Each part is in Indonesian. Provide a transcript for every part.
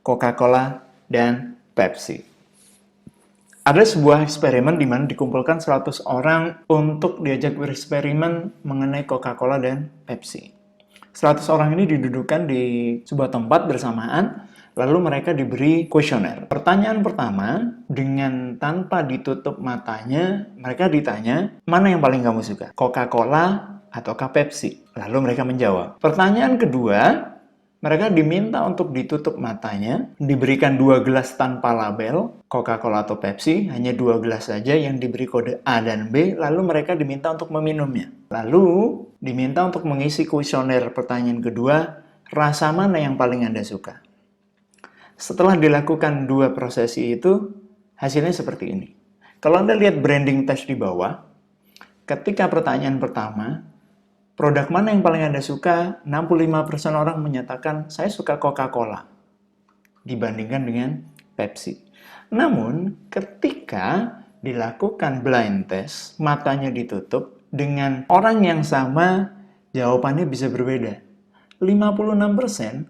Coca-Cola, dan Pepsi. Ada sebuah eksperimen di mana dikumpulkan 100 orang untuk diajak bereksperimen mengenai Coca-Cola dan Pepsi. 100 orang ini didudukkan di sebuah tempat bersamaan, lalu mereka diberi kuesioner. Pertanyaan pertama, dengan tanpa ditutup matanya, mereka ditanya, mana yang paling kamu suka? Coca-Cola ataukah Pepsi? Lalu mereka menjawab. Pertanyaan kedua, mereka diminta untuk ditutup matanya, diberikan 2 gelas tanpa label, Coca-Cola atau Pepsi, hanya 2 gelas saja yang diberi kode A dan B, lalu mereka diminta untuk meminumnya. Lalu, diminta untuk mengisi kuesioner pertanyaan kedua, rasa mana yang paling Anda suka? Setelah dilakukan 2 prosesi itu, hasilnya seperti ini. Kalau Anda lihat branding test di bawah, ketika pertanyaan pertama, produk mana yang paling Anda suka? 65% orang menyatakan, saya suka Coca-Cola dibandingkan dengan Pepsi. Namun, ketika dilakukan blind test, matanya ditutup, dengan orang yang sama, jawabannya bisa berbeda. 56%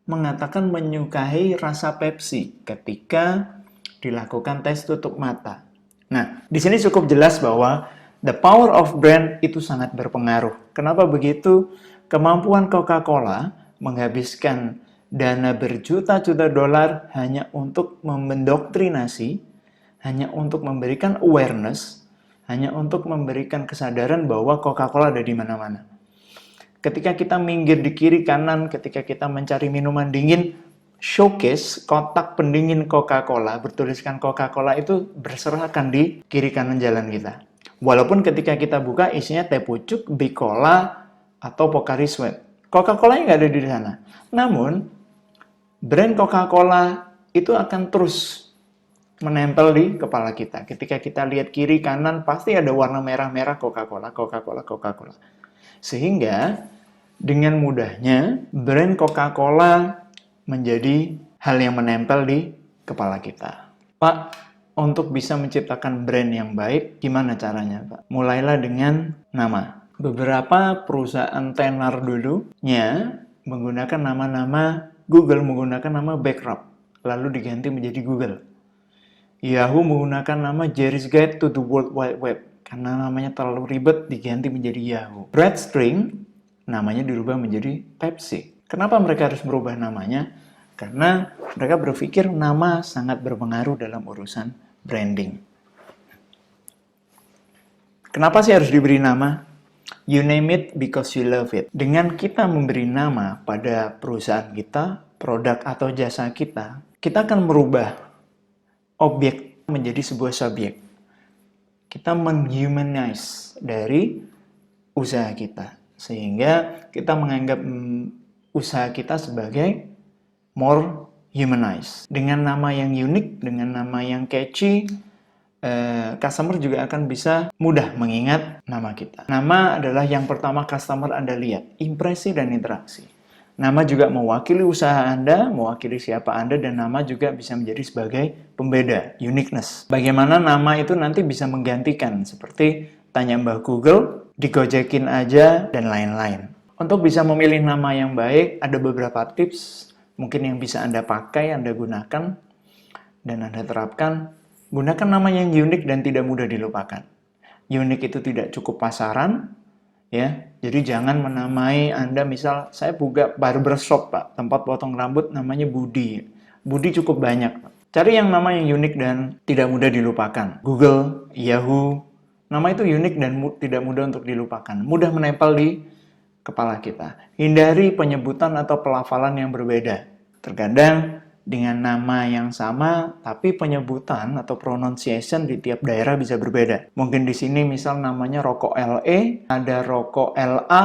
mengatakan menyukai rasa Pepsi ketika dilakukan tes tutup mata. Nah, di sini cukup jelas bahwa the power of brand itu sangat berpengaruh. Kenapa begitu? Kemampuan Coca-Cola menghabiskan dana berjuta-juta dolar hanya untuk mendoktrinasi, hanya untuk memberikan awareness, hanya untuk memberikan kesadaran bahwa Coca-Cola ada di mana-mana. Ketika kita minggir di kiri kanan, ketika kita mencari minuman dingin, showcase kotak pendingin Coca-Cola, bertuliskan Coca-Cola itu berserakan di kiri kanan jalan kita. Walaupun ketika kita buka isinya teh pucuk, Bicola, atau Pocari Sweat. Coca-Cola nggak ada di sana. Namun, brand Coca-Cola itu akan terus menempel di kepala kita. Ketika kita lihat kiri kanan, pasti ada warna merah-merah Coca-Cola, Coca-Cola, Coca-Cola. Sehingga, dengan mudahnya, brand Coca-Cola menjadi hal yang menempel di kepala kita. Pak, untuk bisa menciptakan brand yang baik, gimana caranya, Pak? Mulailah dengan nama. Beberapa perusahaan tenar dulunya menggunakan nama-nama Google, menggunakan nama Backrub, lalu diganti menjadi Google. Yahoo menggunakan nama Jerry's Guide to the World Wide Web, karena namanya terlalu ribet, diganti menjadi Yahoo. Breadstring, namanya dirubah menjadi Pepsi. Kenapa mereka harus berubah namanya? Karena mereka berpikir nama sangat berpengaruh dalam urusan branding. Kenapa sih harus diberi nama? You name it because you love it. Dengan kita memberi nama pada perusahaan kita, produk atau jasa kita, kita akan merubah objek menjadi sebuah subjek. Kita menhumanize dari usaha kita. Sehingga kita menganggap usaha kita sebagai more humanized. Dengan nama yang unik, dengan nama yang catchy, customer juga akan bisa mudah mengingat nama kita. Nama adalah yang pertama customer Anda lihat, impresi dan interaksi. Nama juga mewakili usaha Anda, mewakili siapa Anda, dan nama juga bisa menjadi sebagai pembeda, uniqueness. Bagaimana nama itu nanti bisa menggantikan, seperti tanya Mbah Google, digojekin aja, dan lain-lain. Untuk bisa memilih nama yang baik, ada beberapa tips mungkin yang bisa Anda pakai, Anda gunakan, dan Anda terapkan. Gunakan nama yang unik dan tidak mudah dilupakan. Unik itu tidak cukup pasaran, ya. Jadi jangan menamai Anda, misal saya buka barbershop, Pak, tempat potong rambut namanya Budi. Budi cukup banyak, Pak. Cari yang nama yang unik dan tidak mudah dilupakan. Google, Yahoo, nama itu unik dan tidak mudah untuk dilupakan. Mudah menempel di kepala kita. Hindari penyebutan atau pelafalan yang berbeda. Terkadang dengan nama yang sama, tapi penyebutan atau pronunciation di tiap daerah bisa berbeda. Mungkin di sini misal namanya rokok LE, ada rokok LA,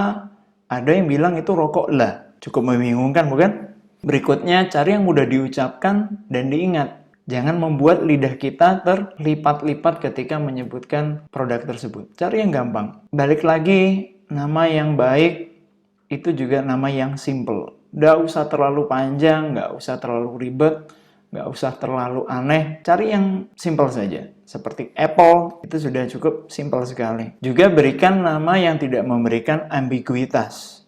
ada yang bilang itu rokok LA. Cukup membingungkan, bukan? Berikutnya, cari yang mudah diucapkan dan diingat. Jangan membuat lidah kita terlipat-lipat ketika menyebutkan produk tersebut. Cari yang gampang. Balik lagi, nama yang baik itu juga nama yang simple. Nggak usah terlalu panjang, nggak usah terlalu ribet, nggak usah terlalu aneh. Cari yang simple saja. Seperti Apple, itu sudah cukup simple sekali. Juga berikan nama yang tidak memberikan ambiguitas.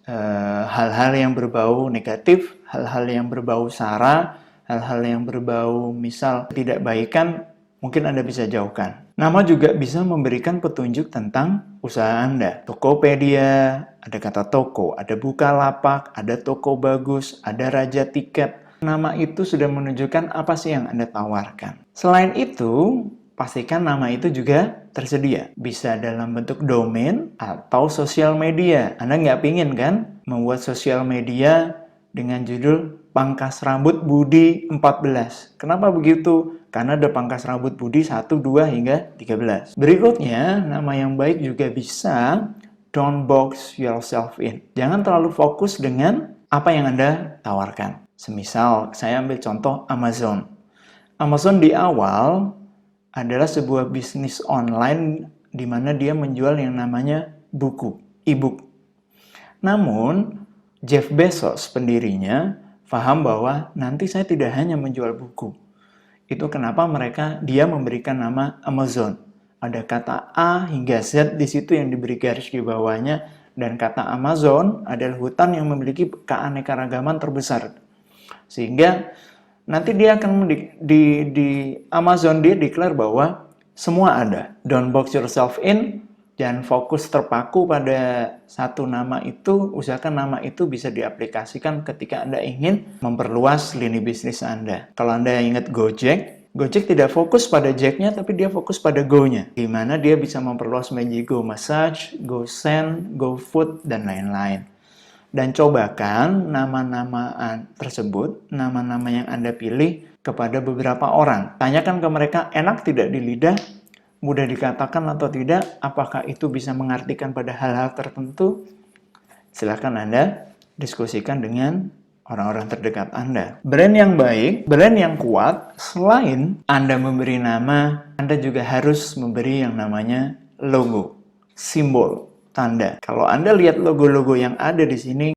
Hal-hal yang berbau negatif, hal-hal yang berbau sara, hal-hal yang berbau misal ketidakbaikan, mungkin Anda bisa jauhkan. Nama juga bisa memberikan petunjuk tentang usaha Anda. Tokopedia, ada kata toko, ada Bukalapak, ada toko bagus, ada Raja Tiket. Nama itu sudah menunjukkan apa sih yang Anda tawarkan. Selain itu, pastikan nama itu juga tersedia. Bisa dalam bentuk domain atau sosial media. Anda nggak pingin kan membuat sosial media dengan judul Pangkas Rambut Budi 14. Kenapa begitu? Karena ada pangkas rambut Budi 1, 2, hingga 13. Berikutnya, nama yang baik juga bisa don't box yourself in. Jangan terlalu fokus dengan apa yang Anda tawarkan. Semisal, saya ambil contoh Amazon. Amazon di awal adalah sebuah bisnis online di mana dia menjual yang namanya buku, e-book. Namun, Jeff Bezos, pendirinya, paham bahwa nanti saya tidak hanya menjual buku. Itu kenapa dia memberikan nama Amazon. Ada kata A hingga Z di situ yang diberi garis di bawahnya, dan kata Amazon adalah hutan yang memiliki keanekaragaman terbesar. Sehingga nanti dia akan di Amazon dia declare bahwa semua ada. Don't box yourself in. Jangan fokus terpaku pada satu nama itu, usahakan nama itu bisa diaplikasikan ketika Anda ingin memperluas lini bisnis Anda. Kalau Anda ingat Gojek, Gojek tidak fokus pada Jack-nya, tapi dia fokus pada Go-nya. Di mana dia bisa memperluas Magic Go Massage, Go Send, Go Food, dan lain-lain. Dan cobakan nama-nama tersebut, nama-nama yang Anda pilih kepada beberapa orang. Tanyakan ke mereka, enak tidak di lidah? Mudah dikatakan atau tidak, apakah itu bisa mengartikan pada hal-hal tertentu? Silakan Anda diskusikan dengan orang-orang terdekat Anda. Brand yang baik, brand yang kuat, selain Anda memberi nama, Anda juga harus memberi yang namanya logo, simbol, tanda. Kalau Anda lihat logo-logo yang ada di sini,